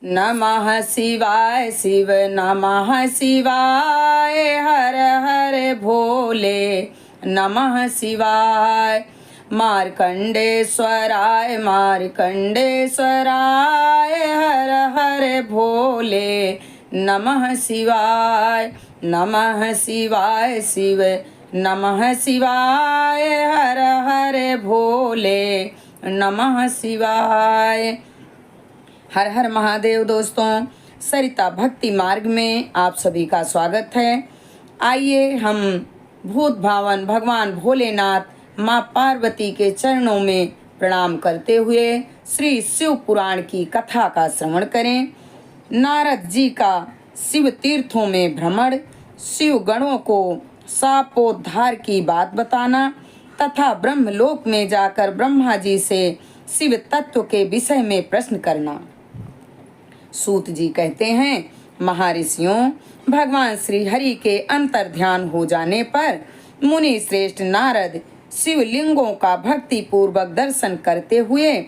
नमः शिवाय शिव नमः शिवाय हर हर भोले नमः शिवाय मार्कंडेश्वराय मार्कंडेश्वराय हर हर भोले नमः शिवाय शिव नमः शिवाय हर हर भोले नमः शिवाय। हर हर महादेव। दोस्तों, सरिता भक्ति मार्ग में आप सभी का स्वागत है। आइए हम भूत भावन भगवान भोलेनाथ माँ पार्वती के चरणों में प्रणाम करते हुए श्री शिव पुराण की कथा का श्रवण करें। नारद जी का शिव तीर्थों में भ्रमण, शिव गणों को शापोद्धार की बात बताना तथा ब्रह्मलोक में जाकर ब्रह्मा जी से शिव तत्व के विषय में प्रश्न करना। सूत जी कहते हैं, महर्षियों, भगवान श्री हरि के अंतर ध्यान हो जाने पर मुनि श्रेष्ठ नारद शिवलिंगों का भक्ति पूर्वक दर्शन करते हुए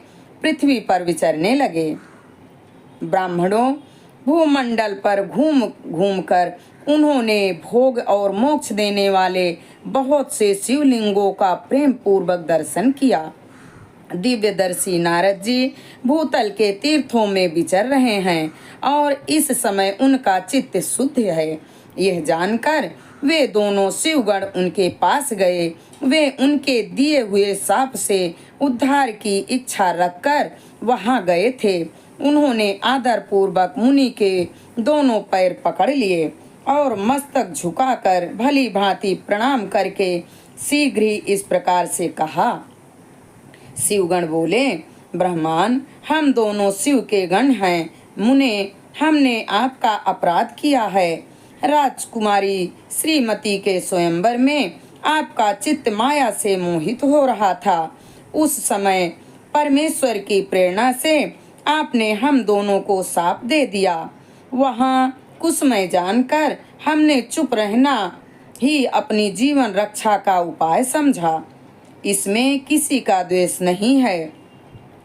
पृथ्वी पर विचरने लगे। ब्राह्मणों, भूमंडल पर घूम घूम कर उन्होंने भोग और मोक्ष देने वाले बहुत से शिवलिंगों का प्रेम पूर्वक दर्शन किया। दिव्यदर्शी नारद जी भूतल के तीर्थों में विचर रहे हैं और इस समय उनका चित्त शुद्ध है। यह जानकर वे दोनों शिवगण उनके पास गए। वे उनके दिए हुए शाप से उद्धार की इच्छा रखकर वहां गए थे। उन्होंने आदर पूर्वक मुनि के दोनों पैर पकड़ लिए और मस्तक झुकाकर भली भांति प्रणाम करके शीघ्र ही इस प्रकार से कहा। शिवगण बोले, ब्रह्मान, हम दोनों शिव के गण हैं। मुने, हमने आपका अपराध किया है। राजकुमारी श्रीमती के स्वयंवर में आपका चित्त माया से मोहित हो रहा था। उस समय परमेश्वर की प्रेरणा से आपने हम दोनों को शाप दे दिया। वहाँ कुसमय जानकर हमने चुप रहना ही अपनी जीवन रक्षा का उपाय समझा। इसमें किसी का द्वेष नहीं है।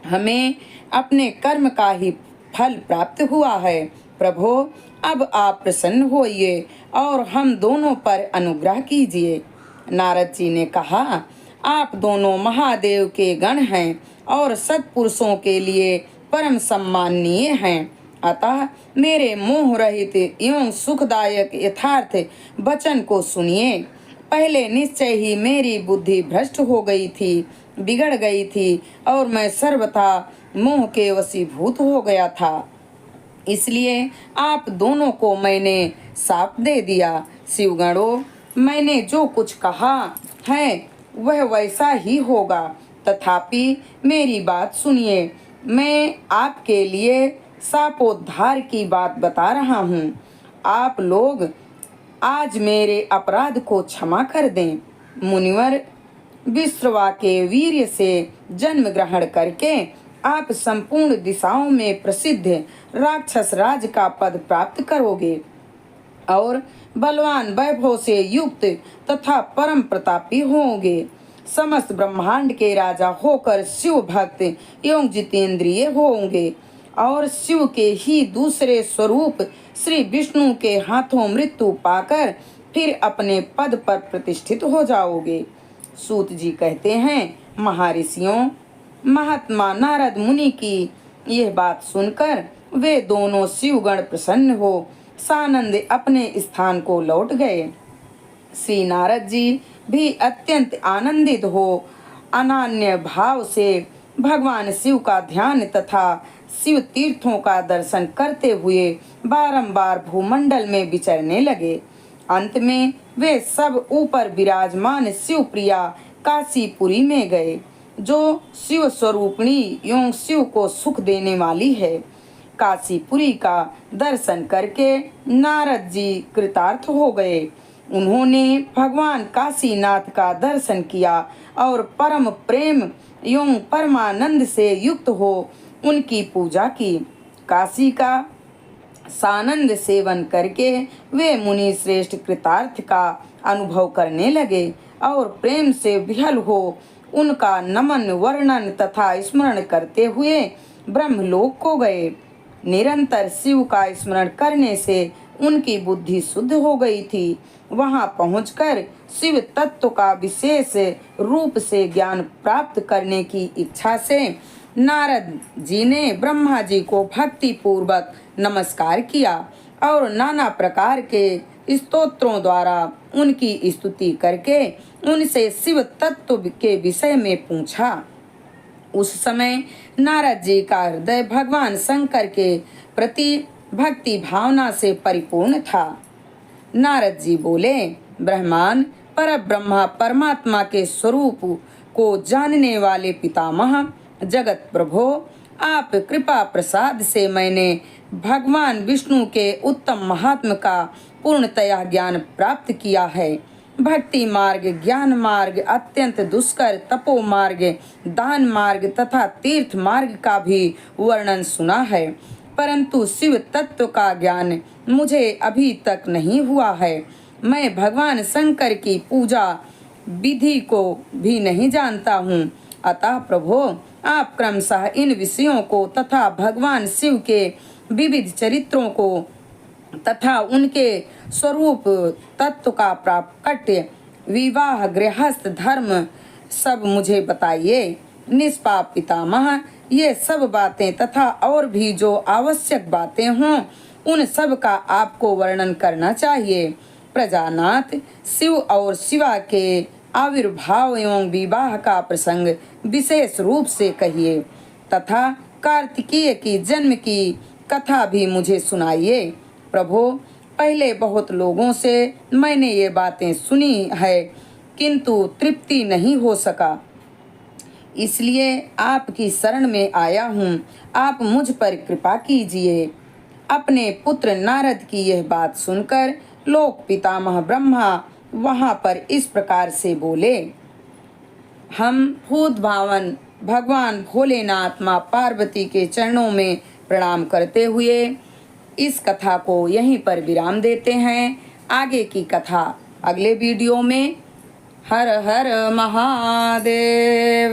हमें अपने कर्म का ही फल प्राप्त हुआ है। प्रभु, अब आप प्रसन्न होइए और हम दोनों पर अनुग्रह कीजिए। नारद जी ने कहा, आप दोनों महादेव के गण हैं और सत्पुरुषों के लिए परम सम्माननीय हैं। अतः मेरे मोह रहित एवं सुखदायक यथार्थ वचन को सुनिए। पहले निश्चय ही मेरी बुद्धि भ्रष्ट हो गई थी, बिगड़ गई थी और मैं सर्वथा मोह के वशीभूत हो गया था। इसलिए आप दोनों को मैंने शाप दे दिया। शिवगणों, मैंने जो कुछ कहा है वह वैसा ही होगा, तथापि मेरी बात सुनिए। मैं आपके लिए शापोद्धार की बात बता रहा हूँ। आप लोग आज मेरे अपराध को क्षमा कर दें। मुनिवर, विश्रवा के वीर्य से जन्म ग्रहण करके आप संपूर्ण दिशाओं में प्रसिद्ध राक्षस राज का पद प्राप्त करोगे और बलवान वैभव से युक्त तथा परम प्रतापी होंगे। समस्त ब्रह्मांड के राजा होकर शिव भक्त एवं जितेंद्रिय होंगे और शिव के ही दूसरे स्वरूप श्री विष्णु के हाथों मृत्यु पाकर फिर अपने पद पर प्रतिष्ठित हो जाओगे। सूत जी कहते हैं, महर्षियों, महात्मा नारद मुनि की यह बात सुनकर वे दोनों शिवगण प्रसन्न हो सानंद अपने स्थान को लौट गए। श्री नारद जी भी अत्यंत आनंदित हो अनन्य भाव से भगवान शिव का ध्यान तथा शिव तीर्थों का दर्शन करते हुए बारंबार भूमंडल में विचरने लगे। अंत में वे सब ऊपर विराजमान शिव प्रिया काशीपुरी में गए, जो शिव स्वरूपिणी एवं शिव को सुख देने वाली है। काशीपुरी का दर्शन करके नारद जी कृतार्थ हो गए। उन्होंने भगवान काशीनाथ का दर्शन किया और परम प्रेम एवं परमानंद से युक्त हो उनकी पूजा की। काशी का सानंद सेवन करके वे मुनि श्रेष्ठ कृतार्थ का अनुभव करने लगे और प्रेम से विह्वल हो उनका नमन वर्णन तथा स्मरण करते हुए ब्रह्मलोक को गए। निरंतर शिव का स्मरण करने से उनकी बुद्धि शुद्ध हो गई थी। वहां पहुंचकर शिव तत्व का विशेष रूप से ज्ञान प्राप्त करने की इच्छा से नारद जी ने ब्रह्मा जी को भक्ति पूर्वक नमस्कार किया और नाना प्रकार के स्तोत्रों द्वारा उनकी स्तुति करके उनसे शिव तत्व के विषय में पूछा। उस समय नारद जी का हृदय भगवान शंकर के प्रति भक्ति भावना से परिपूर्ण था। नारद जी बोले, ब्रह्मांड पर ब्रह्मा परमात्मा के स्वरूप को जानने वाले पितामह जगत प्रभो, आप कृपा प्रसाद से मैंने भगवान विष्णु के उत्तम महात्म का पूर्णतया ज्ञान प्राप्त किया है। भक्ति मार्ग, ज्ञान मार्ग, अत्यंत दुष्कर तपो मार्ग, दान मार्ग तथा तीर्थ मार्ग का भी वर्णन सुना है, परंतु शिव तत्व का ज्ञान मुझे अभी तक नहीं हुआ है। मैं भगवान शंकर की पूजा विधि को भी नहीं जानता हूँ। अतः प्रभो, आप क्रमशः इन विषयों को तथा भगवान शिव के विविध चरित्रों को तथा उनके स्वरूप तत्व का प्राकट्य, विवाह, गृहस्थ धर्म सब मुझे बताइए। निष्पाप पितामह, ये सब बातें तथा और भी जो आवश्यक बातें हों उन सब का आपको वर्णन करना चाहिए। प्रजानाथ, शिव और शिवा के आविर्भाव एवं विवाह का प्रसंग विशेष रूप से कहिए तथा कार्तिकेय की जन्म की कथा भी मुझे सुनाइए। प्रभो, पहले बहुत लोगों से मैंने ये बातें सुनी है किंतु तृप्ति नहीं हो सका, इसलिए आपकी शरण में आया हूँ। आप मुझ पर कृपा कीजिए। अपने पुत्र नारद की यह बात सुनकर लोक पितामह ब्रह्मा वहाँ पर इस प्रकार से बोले, हम भूत भावन भगवान भोलेनाथ माँ पार्वती के चरणों में प्रणाम करते हुए इस कथा को यहीं पर विराम देते हैं। आगे की कथा अगले वीडियो में। हर हर महादेव।